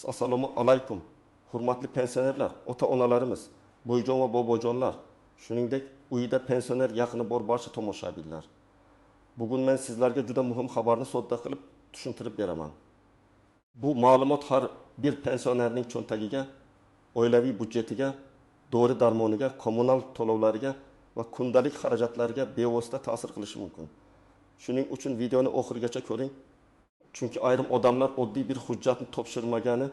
Assalomu alaykum. Hurmatli pensionerlar, ota-onalarimiz, boyjon va bobojonlar, shuningdek, uyida pensioner yaqini bor barcha tomoshabinlar. Bugun men sizlarga juda muhim xabarni sodda qilib tushuntirib beraman. Bu ma'lumot har bir pensionerning cho'ntagiga, oilaviy budjetiga, dori-darmoniga, kommunal to'lovlariga va kundalik xarajatlariga bevosita ta'sir qilishi mumkin. Shuning uchun videoni oxirigacha ko'ring. Chunki ayrim odamlar oddiy bir hujjatni topshirmagani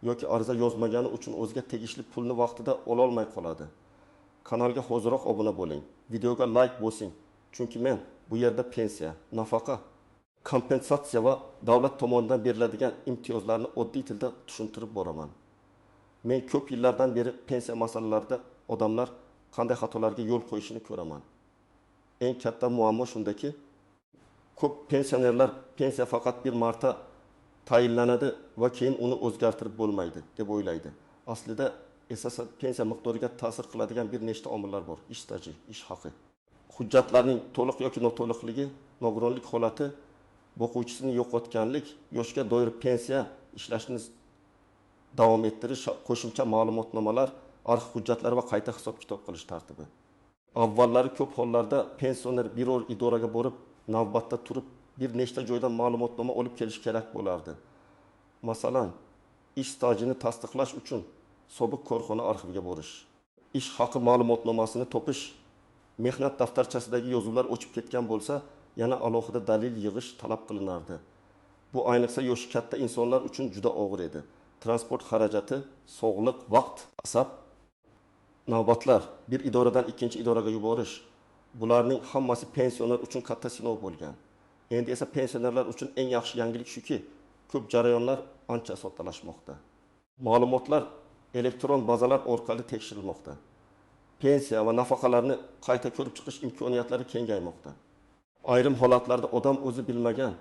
yoki ariza yozmagani uchun o'ziga tegishli pulni vaqtida ola olmay qoladi. Kanalga hoziroq obuna bo'ling. Videoga like bosing. Chunki men bu yerda pensiya, nafaqa, kompensatsiya va davlat tomonidan beriladigan imtiyozlarni oddiy tilda tushuntirib boraman. Men ko'p yillardan beri pensiya masalalarida odamlar qanday xatolarga yo'l qo'yishini ko'raman. Eng katta muammo shundaki, ko'p pensionerlar pensiya faqat bir marta tayinlanadi va keyin uni o'zgartirib bo'lmaydi deb o'ylaydi. Aslida esasan pensiya miqdoriga ta'sir qiladigan bir nechta omillar bor. Ish staji, ish haqi, hujjatlarning to'liq yoki noto'liqligi, nogironlik holati, boquvchisini yo'qotganlik, yoshga doir pensiya ishlashni davom ettirish, qo'shimcha ma'lumotnomalar, arxiv hujjatlari va qayta hisob-kitob qilish tartibi. Avvallari ko'p hollarda pensioner biror idoraga borib, navbatda turib, bir nechta joydan ma'lumotnoma olib kelish kerak bo'lardi. Masalan, ish stajini tasdiqlash uchun sobiq korxona arxiviga borish, ish haqi ma'lumotnomasini topish, mehnat daftarchasidagi yozuvlar o'chib ketgan bo'lsa, yana alohida dalil yig'ish talab qilinardi. Bu ayniqsa yoshi katta insonlar uchun juda og'ir edi. Transport xarajati, sog'liq, vaqt, asab, navbatlar, bir idoradan ikkinchi idoraga yuborish, bularning hammasi pensioner uchun katta sinov bo'lgan. Endi esa pensionerlar uchun eng yaxshi yangilik shuki, ko'p jarayonlar ancha soddalashmoqda. Ma'lumotlar elektron bazalar orqali tekshirilmoqda. Pensiya va nafaqalarni qayta ko'rib chiqish imkoniyatlari kengaymoqda. Ayrim holatlarda odam o'zi bilmagan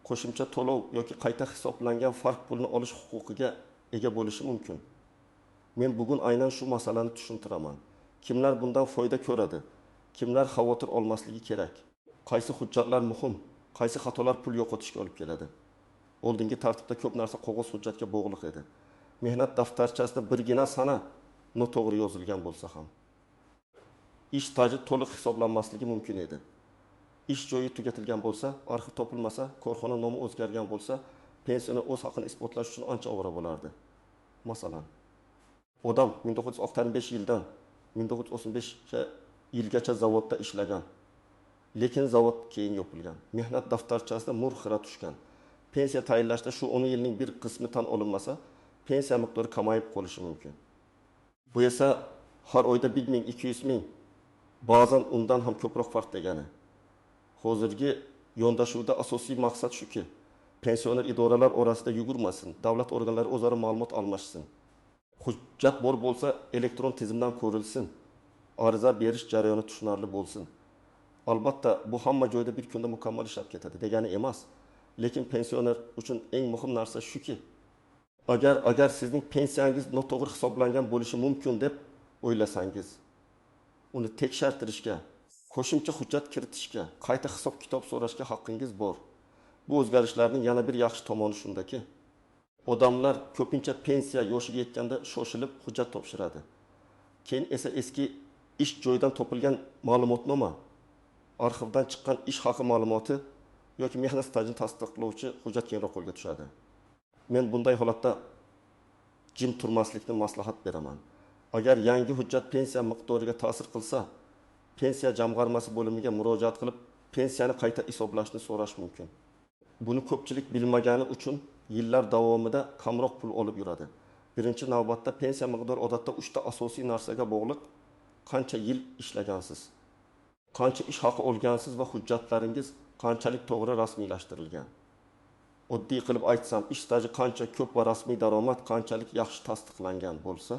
qo'shimcha to'lov yoki qayta hisoblangan farq pulni olish huquqiga ega bo'lishi mumkin. Men bugun aynan shu masalani tushuntiraman. Kimlar bundan foyda ko'radi? Kimlar xavotir olmasligi kerak? Qaysi hujjatlar muhim? Qaysi xatolar pul yo'qotishga olib keladi? Oldingi tartibda ko'p narsa qog'oz hujjatga bog'liq edi. Mehnat daftarchasida birgina sana noto'g'ri yozilgan bo'lsa ham, ish staji to'liq hisoblanmasligi mumkin edi. Ish joyi tugatilgan bo'lsa, arxiv topilmasa, korxona nomi o'zgargan bo'lsa, pensioner o'z haqini isbotlash uchun ancha ovora bo'lardi. Masalan, odam 1995 yildan 1935 yilgacha zavodda ishlagan, lekin zavod keyin yopilgan. Mehnat daftarchasida murxira tushgan. Pensiya tayinlashda shu 10 yilning bir qismi tan olinmasa, pensiya miqdori kamayib qolishi mumkin. Bu esa har oyda 1 ming, 200 ming, ba'zan undan ham ko'proq farq degani. Hozirgi yondashuvda asosiy maqsad shuki, pensioner idoralar orasida yugurmasin, davlat organlari o'zaro ma'lumot almashsin. Hujjat bor bo'lsa, elektron tizimdan ko'rilsin. Ariza berish jarayoni tushunarli bo'lsin. Albatta, bu hamma joyda bir kunda mukammal ishlab ketadi degani emas. Lekin pensioner uchun eng muhim narsa shuki, agar sizning pensiyangiz noto'g'ri hisoblangan bo'lishi mumkin deb o'ylasangiz, uni tekshirtirishga, qo'shimcha hujjat kiritishga, qayta hisob-kitob so'rashga haqqingiz bor. Bu o'zgarishlarning yana bir yaxshi tomoni shundaki, odamlar ko'pincha pensiya yoshiga yetganda shoshilib hujjat topshiradi. Keyin esa eski ish joyidan topilgan ma'lumotnoma, arxivdan chiqqan ish haqi ma'lumoti yoki mehnat stajini tasdiqlovchi hujjat keyinroq qo'lga tushadi. Men bunday holatda jim turmaslikni maslahat beraman. Agar yangi hujjat pensiya miqdoriga ta'sir qilsa, pensiya jamg'armasi bo'limiga murojaat qilib, pensiyani qayta hisoblashni so'rash mumkin. Buni ko'pchilik bilmagani uchun yillar davomida kamroq pul olib yuradi. Birinchi navbatda pensiya miqdori odatda 3 ta asosiy narsaga bog'liq: qancha yil ishlagansiz, qancha ish haqi olgansiz va hujjatlaringiz qanchalik to'g'ri rasmiylashtirilgan. Oddiy qilib aytsam, ish staji qancha ko'p va rasmiy daromad qanchalik yaxshi tasdiqlangan bo'lsa,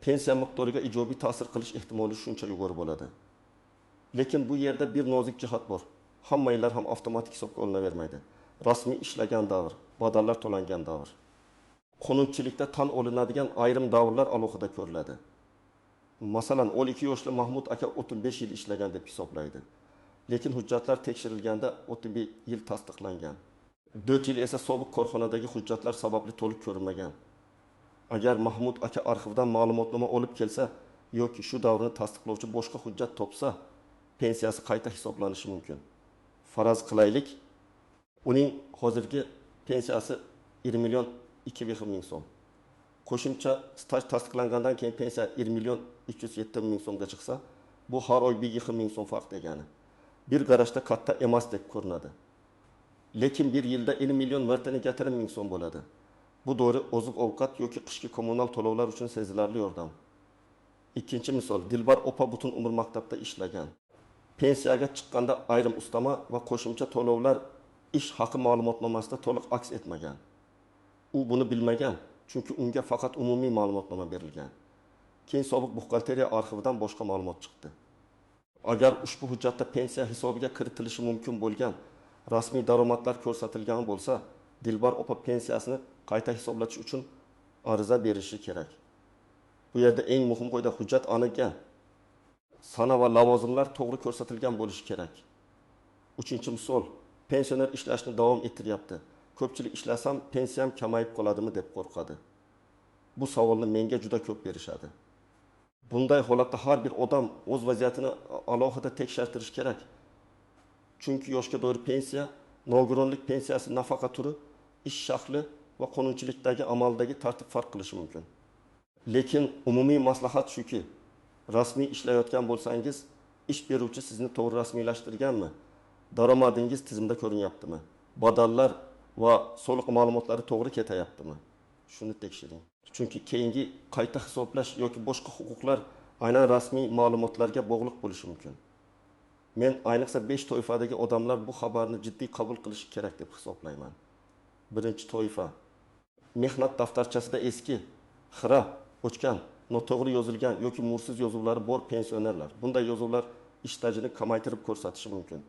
pensiya miqdoriga ijobiy ta'sir qilish ehtimoli shuncha yuqori bo'ladi. Lekin bu yerda bir nozik jihat bor. Hamma yillar ham avtomatik hisobga olinavermaydi. Rasmiy ishlagan davr, badallar to'langan davr, qonunchilikda tan olinadigan ayrim davrlar alohida ko'riladi. Masalan, 12 yoshli Mahmud aka 35 yil ishlagan deb hisoblaydi. Lekin hujjatlar tekshirilganda 31 yil tasdiqlangan. 4 yil esa sobiq korxonadagi hujjatlar sababli to'liq ko'rinmagan. Agar Mahmud aka arxivdan ma'lumotnoma olib kelsa yoki shu davrni tasdiqlovchi boshqa hujjat topsa, pensiyasi qayta hisoblanishi mumkin. Faraz qilaylik, uning hozirgi pensiyasi 20 million 2,5 ming so'm. Qo'shimcha staj tasdiqlangandan keyin pensiya 20 million 270 ming so'mga chiqsa, bu har oy 1,5 ming so'm farq degani. Bir qarashda katta emas deb ko'rinadi. Lekin bir yilda 50 million martani 20 ming so'm bo'ladi. Bu doğru oziq ovqat yoki qishki kommunal to'lovlar uchun sezilarli yordam. Ikkinchi misol, Dilbar opa butun umr maktabda ishlagan. Pensiyaga chiqqanda ayrim ustama va qo'shimcha to'lovlar ish haqi ma'lumotnomasida to'liq aks etmagan. U buni bilmagan, chunki unga faqat umumiy ma'lumotnoma berilgan. Keyin sobiq buxgalteriya arxividan boshqa ma'lumot chiqdi. Agar ushbu hujjatda pensiya hisobiga kiritilishi mumkin bo'lgan rasmiy daromadlar ko'rsatilgan bo'lsa, Dilbar opa pensiyasini qayta hisoblatish uchun ariza berishi kerak. Bu yerda eng muhim qo'yda hujjat aniqgan, sana va lavozimlar to'g'ri ko'rsatilgan bo'lishi kerak. Uchinchi misol, pensioner ishlashni davom ettiryapti. Ko'pchilik ishlasam pensiyam kamayib qoladimi deb qo'rqadi. Bu savolni menga juda ko'p berishadi. Bunday holatda har bir odam o'z vaziyatini alohida tekshirdirish kerak. Chunki yoshga doir pensiya, nogironlik pensiyasi nafaqa turi, ish shakli va qonunchilikdagi amaldagi tartib farq qilishi mumkin. Lekin umumiy maslahat shuki, rasmiy ishlayotgan bo'lsangiz, ish beruvchi sizni to'g'ri rasmiylashtirganmi? Daromadingiz tizimda ko'rinyaptimi? Badallar va soliq ma'lumotlari to'g'ri ketayaptimi? Shuni tekshiring. Chunki keyingi qayta hisoblash yoki boshqa huquqlar aynan rasmiy ma'lumotlarga bog'liq bo'lishi mumkin. Men ayniqsa 5 toifadagi odamlar bu xabarni jiddiy qabul qilishi kerak deb hisoblayman. Birinchi toifa, mehnat daftarchasida eski, xira, o'chgan, noto'g'ri yozilgan yoki nursiz yozuvlari bor pensionerlar. Bunday yozuvlar ish stajini kamaytirib ko'rsatishi mumkin.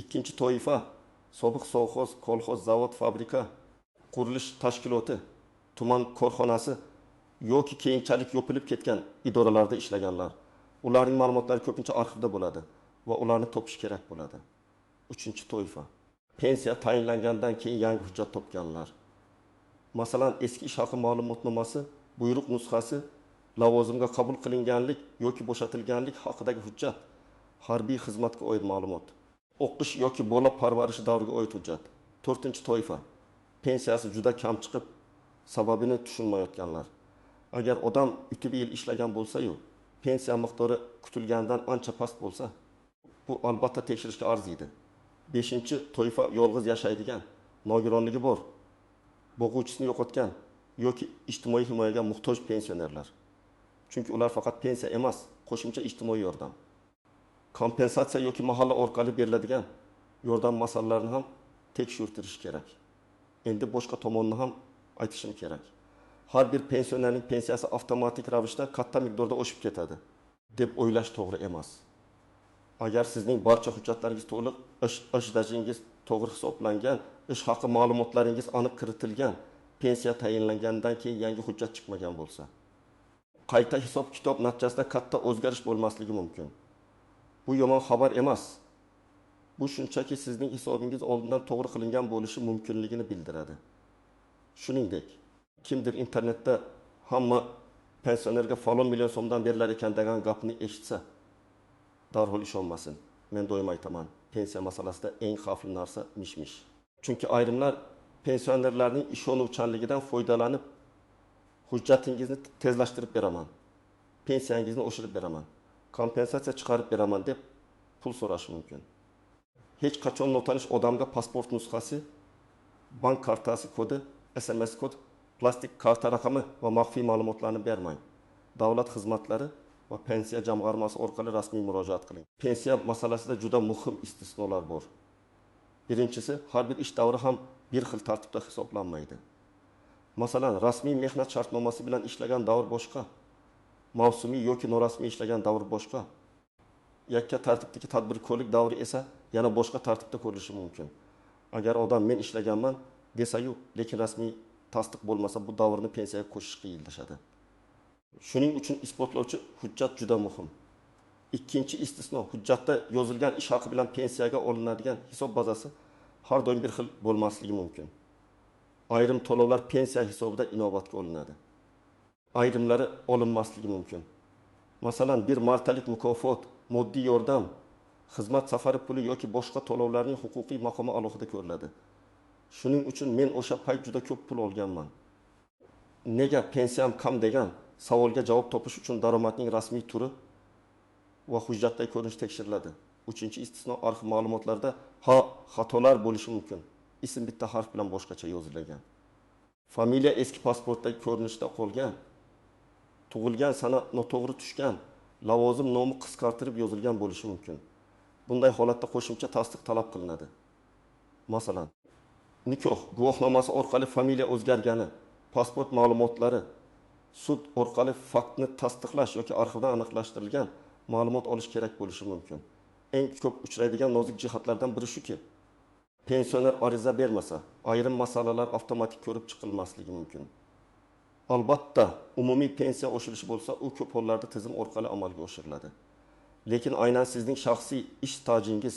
Ikkinchi toifa, sobiq sovxoz, kolxoz, zavod, fabrika, qurilish tashkiloti, tuman korxonasi yoki keyinchalik yopilib ketgan idoralarda ishlaganlar. Ularning ma'lumotlari ko'pincha arxivda bo'ladi va ularni topish kerak bo'ladi. Uchinchi toifa, pensiya tayinlangandan keyin yangi hujjat topganlar. Masalan, eski ish haqi ma'lumotnomasi, buyruq nusxasi, lavozimga qabul qilinganlik yoki bo'shatilganlik haqidagi hujjat, harbiy xizmatga oid ma'lumot, o'qish yoki bola parvarishi davriga oid hujjat. To'rtinchi toifa, pensiyasi juda kam chiqib, sababini tushunmayotganlar. Agar odam 2 yil ishlagan bo'lsa-yu, pensiya miqdori kutilgandan ancha past bo'lsa, bu albatta tekshirishga arziydi. 5-toifa yolg'iz yashaydigan, nogironligi bor, boquvchisini yo'qotgan yoki ijtimoiy himoyaga muhtoj pensionerlar. Chunki ular faqat pensiya emas, qo'shimcha ijtimoiy yordam, kompensatsiya yoki mahalla orqali beriladigan yordam masalalarini ham tekshirtirish kerak. Endi boshqa tomonni ham aytishim kerak. Har bir pensionerning pensiyasi avtomatik ravishda katta miqdorda oshib ketadi deb o'ylash to'g'ri emas. Agar sizning barcha hujjatlaringiz to'liq, ish stajingiz to'g'ri hisoblangan, ish haqi ma'lumotlaringiz aniq kiritilgan, pensiya tayinlangandan keyin yangi hujjat chiqmagan bo'lsa, qayta hisob kitob natijasida katta o'zgarish bo'lmasligi mumkin. Bu yomon xabar emas. Bu shunchaki sizning hisobingiz oldindan to'g'ri qilingan bo'lishi mumkinligini bildiradi. Shuningdek, kimdir internetda hamma pensionerga falon million so'mdan berilar ekan degan gapni eshitsa, darhol ishonmasin. Men doim aytaman, pensiya masalasida eng xavfli narsa mish-mish. Chunki ayrimlar pensionerlarning ishonuvchanligidan foydalanib, hujjatingizni tezlashtirib beraman, pensiyangizni oshirib beraman, kompensatsiya chiqarib beraman deb pul so'rashi mumkin. Hech qachon notanish odamga pasport nusxasi, bank kartasi kodi, SMS kod, plastik karta raqami va maxfiy ma'lumotlarni bermang. Davlat xizmatlari va pensiya jamg'armasi orqali rasmiy murojaat qiling. Pensiya masalasida juda muhim istisnolar bor. Birinchisi, har bir ish davri ham bir xil tartibda hisoblanmaydi. Masalan, rasmiy mehnat shartnomasi bilan ishlagan davr boshqa, mavsumiy yoki norasmiy ishlagan davr boshqa. Yakka tartibdagi tadbirkorlik davri esa yana boshqa tartibda ko'rilishi mumkin. Agar odam men ishlaganman desa-yu, lekin rasmiy tasdiq bo'lmasa, bu davrni pensiyaga qo'shish qiyinlashadi. Shuning uchun isbotlovchi hujjat juda muhim. Ikkinchi istisno, hujjatda yozilgan ish haqi bilan pensiyaga olinadigan hisob bazasi har doim bir xil bo'lmasligi mumkin. Ayrim to'lovlar pensiya hisobida inobatga olinadi. Ayrimlari olinmasligi mumkin. Masalan, bir martalik mukofot, moddiy yordam, xizmat safari puli yoki boshqa to'lovlarning huquqiy maqomi alohida ko'riladi. Shuning uchun men o'sha payt juda ko'p pul olganman. Nega pensiyam kam degan savolga javob topish uchun daromadning rasmiy turi va hujjatdagi ko'rinishi tekshiriladi. 3-istisno arxiv ma'lumotlarda xatolar bo'lishi mumkin. Ism bitta harf bilan boshqacha yozilgan. Familiya eski pasportdagi ko'rinishda qolgan. Tug'ilgan sana noto'g'ri tushgan. Lavozim nomi qisqartirib yozilgan bo'lishi mumkin. Bunday holatda qo'shimcha tasdiq talab qilinadi. Masalan, nikoh guvohnomasi orqali familiya o'zgargani, pasport ma'lumotlari, sud orqali faktni tasdiqlash yoki arxivdan aniqlashtirilgan ma'lumot olish kerak bo'lishi mumkin. Eng ko'p uchraydigan nozik jihatlardan biri shuki, pensioner ariza bermasa, ayrim masalalar avtomatik ko'rib chiqilmasligi mumkin. Albatta, umumiy pensiya oshirilishi bo'lsa, u ko'p hollarda tizim orqali amalga oshiriladi. Lekin aynan sizning shaxsiy ish stajingiz,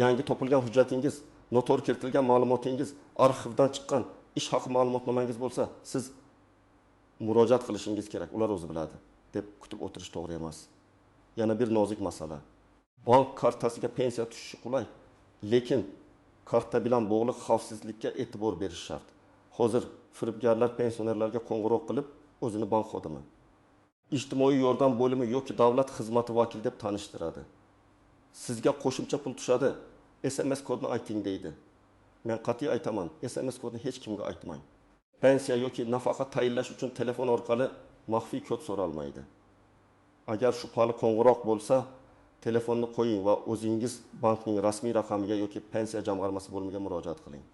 yangi topilgan hujjatingiz, noto'g'ri kiritilgan ma'lumotingiz, arxivdan chiqqan ish haqi ma'lumotnomangiz bo'lsa, siz murojaat qilishingiz kerak. Ular o'zi biladi deb kutib o'tirish to'g'ri emas. Yana bir nozik masala. Bank kartasiga pensiya tushishi qulay, lekin karta bilan bog'liq xavfsizlikka e'tibor berish shart. Hozir firibgarlar pensionerlarga qo'ng'iroq qilib, o'zini bank xodimi, ijtimoiy yordam bo'limi yoki davlat xizmati vakili deb tanishtiradi. Sizga qo'shimcha pul tushadi, SMS kodini ayting deydi. Men qat'iy aytaman, SMS kodini hech kimga aytmang. Pensiya yoki nafaqa tayinlash uchun telefon orqali maxfiy kod so'ralmaydi. Agar shubhali qo'ng'iroq bo'lsa, telefonni qo'ying va o'zingiz bankning rasmiy raqamiga yoki pensiya jamg'armasi bo'limiga murojaat qiling.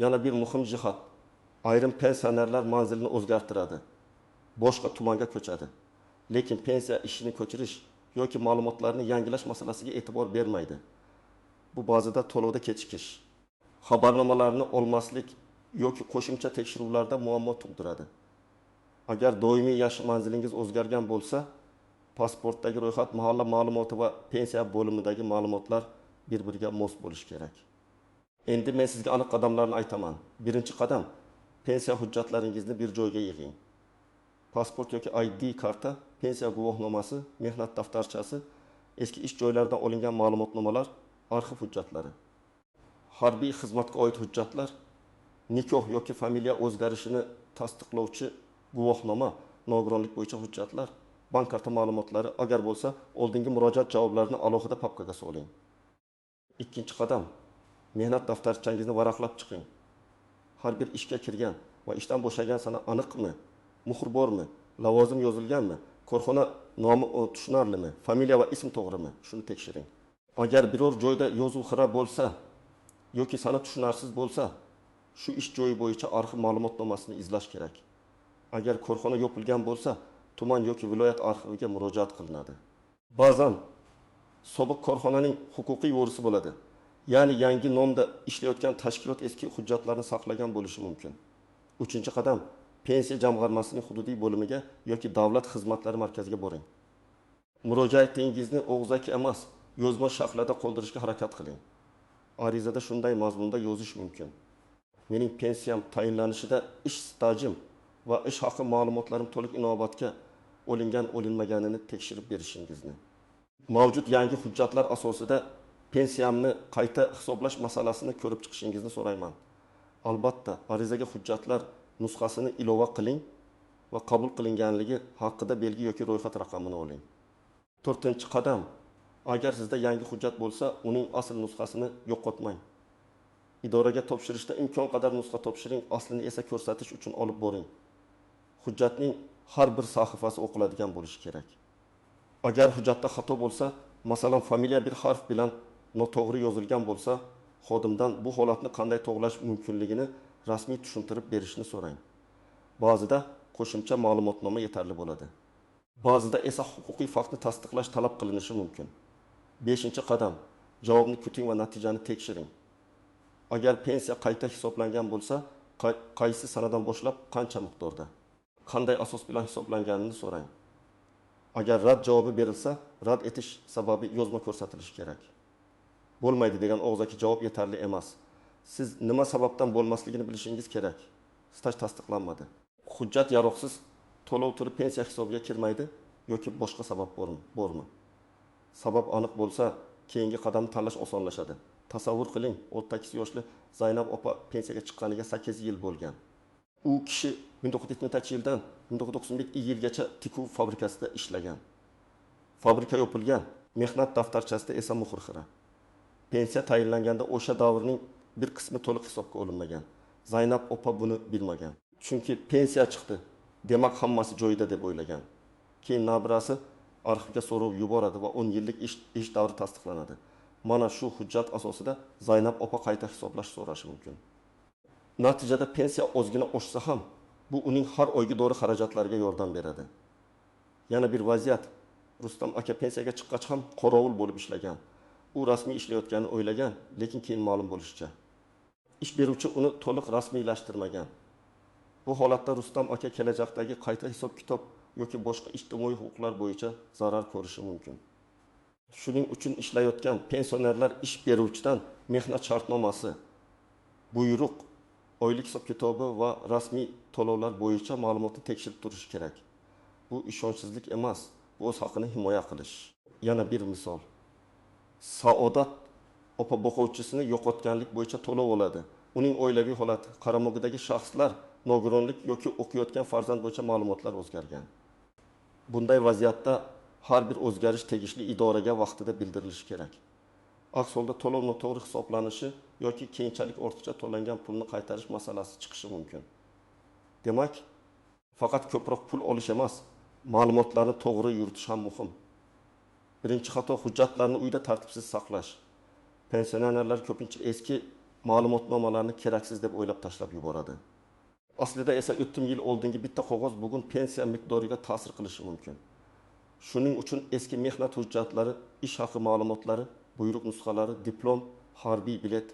Yana bir muhim jihat, ayrim pensionerlar manzilini o'zgartiradi, boshqa tumanga ko'chadi. Lekin pensiya ishini ko'chirish yoki ma'lumotlarni yangilash masalasiga e'tibor bermaydi. Bu ba'zida to'lovda kechikish, xabarnomalarni olmaslik yoki qo'shimcha tekshiruvlarda muammo tug'diradi. Agar doimiy yashash manzilingiz o'zgargan bo'lsa, pasportdagi ro'yxat, mahalla ma'lumoti va pensiya bo'limidagi ma'lumotlar bir-biriga mos bo'lishi kerak. Endi men sizga aniq qadamlarni aytaman. Birinchi qadam, pensiya hujjatlaringizni bir joyga yig'ing. Pasport yoki ID karta, pensiya guvohnomasi, mehnat daftarchasi, eski ish joylaridan olingan ma'lumotnomalar, arxiv hujjatlari, harbiy xizmatga oid hujjatlar, nikoh yoki familiya o'zgarishini tasdiqlovchi guvohnoma, nogironlik bo'yicha hujjatlar, bank karta ma'lumotlari, agar bo'lsa, oldingi murojaat javoblarini alohida papkaga soling. Ikkinchi qadam, mehnat daftarchangizni varaqlab chiqing. Har bir ishga kirgan va ishdan bo'shagan sana aniqmi? Muhr bormi? Lavozim yozilganmi? Korxona nomi tushunarlimi? Familiya va ism to'g'rimi? Shuni tekshiring. Agar biror joyda yozuv xira bo'lsa yoki sana tushunarsiz bo'lsa, shu ish joyi bo'yicha arxiv ma'lumotnomasini izlash kerak. Agar korxona yopilgan bo'lsa, tuman yoki viloyat arxiviga murojaat qilinadi. Ba'zan sobiq korxonaning huquqiy vorisi bo'ladi. Ya'ni yangi nomda ishlayotgan tashkilot eski hujjatlarni saqlagan bo'lishi mumkin. 3-qadam, pensiya jamg'armasining hududiy bo'limiga yoki davlat xizmatlari markaziga boring. Murojaatingizni og'zaki emas, yozma shaklda qoldirishga harakat qiling. Arizada shunday mazmunda yozish mumkin: mening pensiyam tayinlanishida ish stajim va ish haqi ma'lumotlarim to'liq inobatga olinmaganini tekshirib berishingizni. Mavjud yangi hujjatlar asosida pensiyamni qayta hisoblash masalasini ko'rib chiqishingizni so'rayman. Albatta, arizaga hujjatlar nusxasini ilova qiling va qabul qilinganligi haqida belgi yoki ro'yxat raqamini oling. 4-qadam, agar sizda yangi hujjat bo'lsa, uning asl nusxasini yo'qotmang. Idoraga topshirishda imkon qadar nusxa topshiring, aslini esa ko'rsatish uchun olib boring. Hujjatning har bir sahifasi o'qiladigan bo'lishi kerak. Agar hujjatda xato bo'lsa, masalan, familiya bir harf bilan noto'g'ri yozilgan bo'lsa, xodimdan bu holatni qanday to'g'rilash mumkinligini rasmiy tushuntirib berishni so'rang. Ba'zida qo'shimcha ma'lumotnoma yetarli bo'ladi. Ba'zida esa huquqiy faktni tasdiqlash talab qilinishi mumkin. 5-qadam, javobni kuting va natijani tekshiring. Agar pensiya qayta hisoblangan bo'lsa, qaysi sanadan boshlab qancha miqdorda, qanday asos bilan hisoblanganini so'rang. Agar rad javobi berilsa, rad etish sababi yozma ko'rsatilishi kerak. bo'lmaydi degan og'zaki javob yetarli emas. Siz nima sababdan bo'lmasligini bilishingiz kerak. Staj tasdiqlanmadi. Hujjat yaroqsiz to'lov turi pensiya hisobiga kirmaydi yoki boshqa sabab bormi? Sabab aniq bo'lsa, keyingi qadamni tanlash osonlashadi. Tasavvur qiling, 38 yoshli Zaynab opa pensiyaga chiqqaniga 8 yil bo'lgan. U kishi 1970-yildan 1991-yilgacha tikuv fabrikasida ishlagan. Fabrika yopilgan, mehnat daftarchasida esa muhr xira. Pensiya tayinlanganda o'sha davrning bir qismi to'liq hisobga olinmagan. Zaynab opa buni bilmagan. Chunki pensiya chiqdi, demak hammasi joyida deb o'ylagan. Keyin nabirasi arxivga so'rov yuboradi va 10 yillik ish davri tasdiqlanadi. Mana shu hujjat asosida Zaynab opa qayta hisoblash so'rashi mumkin. Natijada pensiya ozgina oshsa ham, bu uning har oygi dori xarajatlariga yordam beradi. Yana bir vaziyat, Rustam aka pensiyaga chiqqach ham qorovul bo'lib ishlagan. U rasmiy ishlayotganini o'ylagan, lekin keyin ma'lum bo'lishicha, ish beruvchi uni to'liq rasmiylashtirmagan. Bu holatda Rustam aka kelajakdagi qayta hisob-kitob yoki boshqa ijtimoiy huquqlar bo'yicha zarar ko'rishi mumkin. Shuning uchun ishlayotgan pensionerlar ish beruvchidan mehnat shartnomasi, buyruq, oylik hisob-kitobi va rasmiy to'lovlar bo'yicha ma'lumotni tekshirib turishi kerak. Bu ishonchsizlik emas, bu o'z haqini himoya qilish. Yana bir misol. Saodat opa boquvchisini yo'qotganlik bo'yicha to'lov oladi. Uning oilaviy holati, qaramog'idagi shaxslar, nogironlik yoki o'qiyotgan farzand bo'yicha ma'lumotlar o'zgargan. Bunday vaziyatda har bir o'zgarish tegishli idoraga vaqtida bildirilishi kerak. Aks holda to'lov noto'g'ri hisoblanishi yoki keyinchalik ortiqcha to'langan pulni qaytarish masalasi chiqishi mumkin. Demak, faqat ko'proq pul olish emas, ma'lumotlarni to'g'ri yuritish ham muhim. Birinchi xato hujjatlarni uyda tartibsiz saqlash. Pensionerlar ko'pincha eski ma'lumotnomalarni keraksiz deb o'ylab tashlab yuboradi. Aslida esa o'tgan yil oldingi bitta qog'oz bugun pensiya miqdoriga ta'sir qilishi mumkin. Shuning uchun eski mehnat hujjatlari, ish haqi ma'lumotlari, buyruq nusxalari, diplom, harbiy bilet,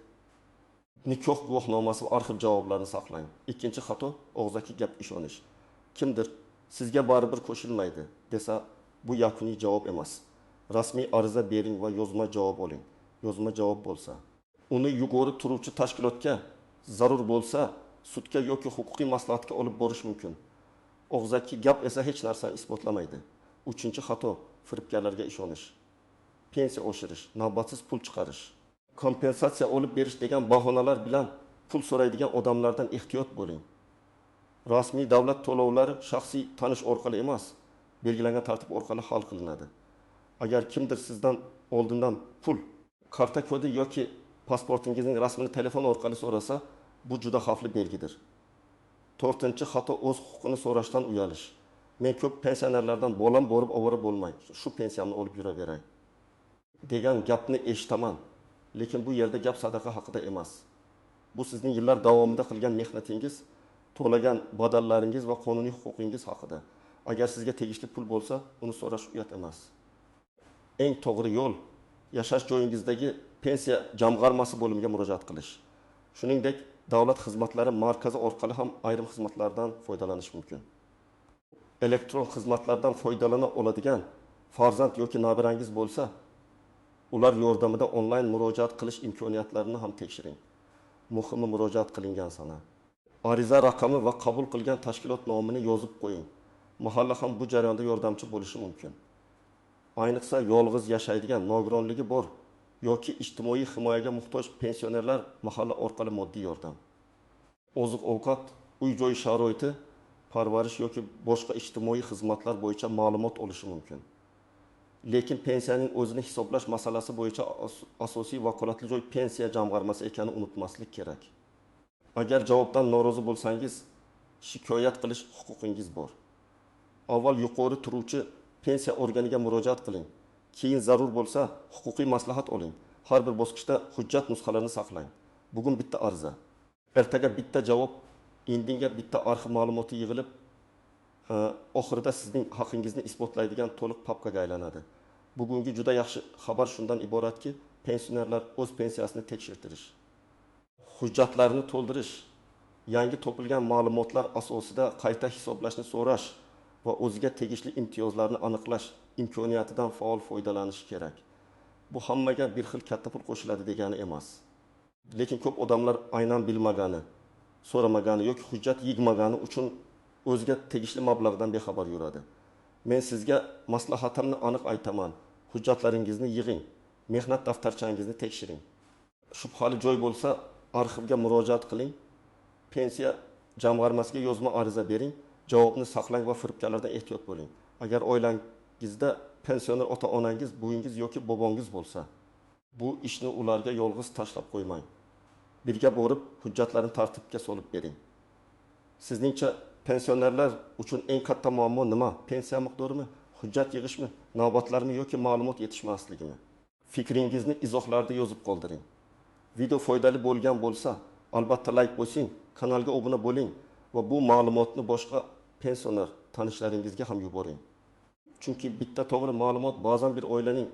nikoh guvohnomasi va arxiv javoblarini saqlang. Ikkinchi xato og'zaki gap ishonish. Kimdir sizga baribir qo'shilmaydi desa, bu yakuniy javob emas. Rasmiy ariza bering va yozma javob oling. Yozma javob bo'lsa, uni yuqori turuvchi tashkilotga, zarur bo'lsa, sudga yoki huquqiy maslahatga olib borish mumkin. Og'zaki gap esa hech narsani isbotlamaydi. Uchinchi xato firibgarlarga ishonish. Pensiya oshirish, navbatsiz pul chiqarish, kompensatsiya olib berish degan bahonalar bilan pul so'raydigan odamlardan ehtiyot bo'ling. Rasmiy davlat to'lovlari shaxsiy tanish orqali emas, belgilangan tartib orqali hal qilinadi. Agar kimdir sizdan oldindan pul, karta kodi yoki pasportingizning rasmini telefon orqali so'rasa, bu juda xavfli belgidir. 4-chi xato o'z huquqini so'rashdan uyalish. Men ko'p pensionerlardan bolam borib ovora bo'lmay, shu pensiyamni olib yuraveray degan gapni eshitaman. Lekin bu yerda gap sadaqa haqida emas. Bu sizning yillar davomida qilgan mehnatingiz, to'lagan badallaringiz va qonuniy huquqingiz haqida. Agar sizga tegishli pul bo'lsa, uni so'rash uyat emas. Eng to'g'ri yo'l yashash joyingizdagi pensiya jamg'armasi bo'limiga murojaat qilish. Shuningdek, davlat xizmatlari markazi orqali ham ayrim xizmatlardan foydalanish mumkin. Elektron xizmatlardan foydalana oladigan farzand yoki nabirangiz bo'lsa, ular yordamida onlayn murojaat qilish imkoniyatlarini ham tekshiring. Muhimi murojaat qilingan sana. Ariza raqami va qabul qilgan tashkilot nomini yozib qo'ying. Mahalla ham bu jarayonda yordamchi bo'lishi mumkin. Ayniqsa yolg'iz yashaydigan, nogironligi bor yoki ijtimoiy himoyaga muhtoj pensionerlar mahalla orqali moddiy yordam, oziq-ovqat, uy-joy sharoiti, parvarish yoki boshqa ijtimoiy xizmatlar bo'yicha ma'lumot olishi mumkin. Lekin pensiyaning o'zini hisoblash masalasi bo'yicha asosiy vakolatli joy pensiya jamg'armasi ekanini unutmaslik kerak. Agar javobdan norozi bo'lsangiz, shikoyat qilish huquqingiz bor. Avval yuqori turuvchi pensiya organiga murojaat qiling. Keyin zarur bo'lsa, huquqiy maslahat oling. Har bir bosqichda hujjat nusxalarini saqlang. Bugun bitta ariza, ertaga bitta javob, indinga bitta arxiv ma'lumoti yig'ilib, oxirida sizning haqingizni isbotlaydigan to'liq papkaga aylanadi. Bugungi juda yaxshi xabar shundan iboratki, pensionerlar o'z pensiyasini tekshirtirish, hujjatlarni to'ldirish, yangi topilgan ma'lumotlar asosida qayta hisoblashni so'rash va o'ziga tegishli imtiyozlarni aniqlash imkoniyatidan faol foydalanish kerak. Bu hammaga bir xil katta pul qo'shiladi degani emas. Lekin ko'p odamlar aynan bilmagani, so'ramagani yoki hujjat yig'magani uchun o'ziga tegishli mablag'dan bexabar yuradi. Men sizga maslahatimni aniq aytaman. Hujjatlaringizni yig'ing, mehnat daftarchangizni tekshiring. Shubhali joy bo'lsa, arxivga murojaat qiling. Pensiya jamg'armasiga yozma ariza bering. Javobni saqlang va firibgarlardan ehtiyot bo'ling. Agar oilangizda pensioner ota-onangiz, buvinggiz yoki bobongiz bo'lsa, bu ishni ularga yolg'iz tashlab qo'ymang. Birga borib hujjatlarni tartibga solib bering. Sizningcha pensionerlar uchun eng katta muammo nima? Pensiya miqdorimi, hujjat yig'ishmi, navbatlarmi yoki ma'lumot yetishmasligimi? Fikringizni izohlarda yozib qoldiring. Video foydali bo'lgan bo'lsa, albatta like bosing, kanalga obuna bo'ling va bu ma'lumotni boshqa pensioner tanishlaringizga ham yuboring. Chunki bitta to'g'ri ma'lumot ba'zan bir oilaning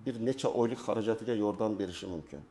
bir necha oylik xarajatiga yordam berishi mumkin.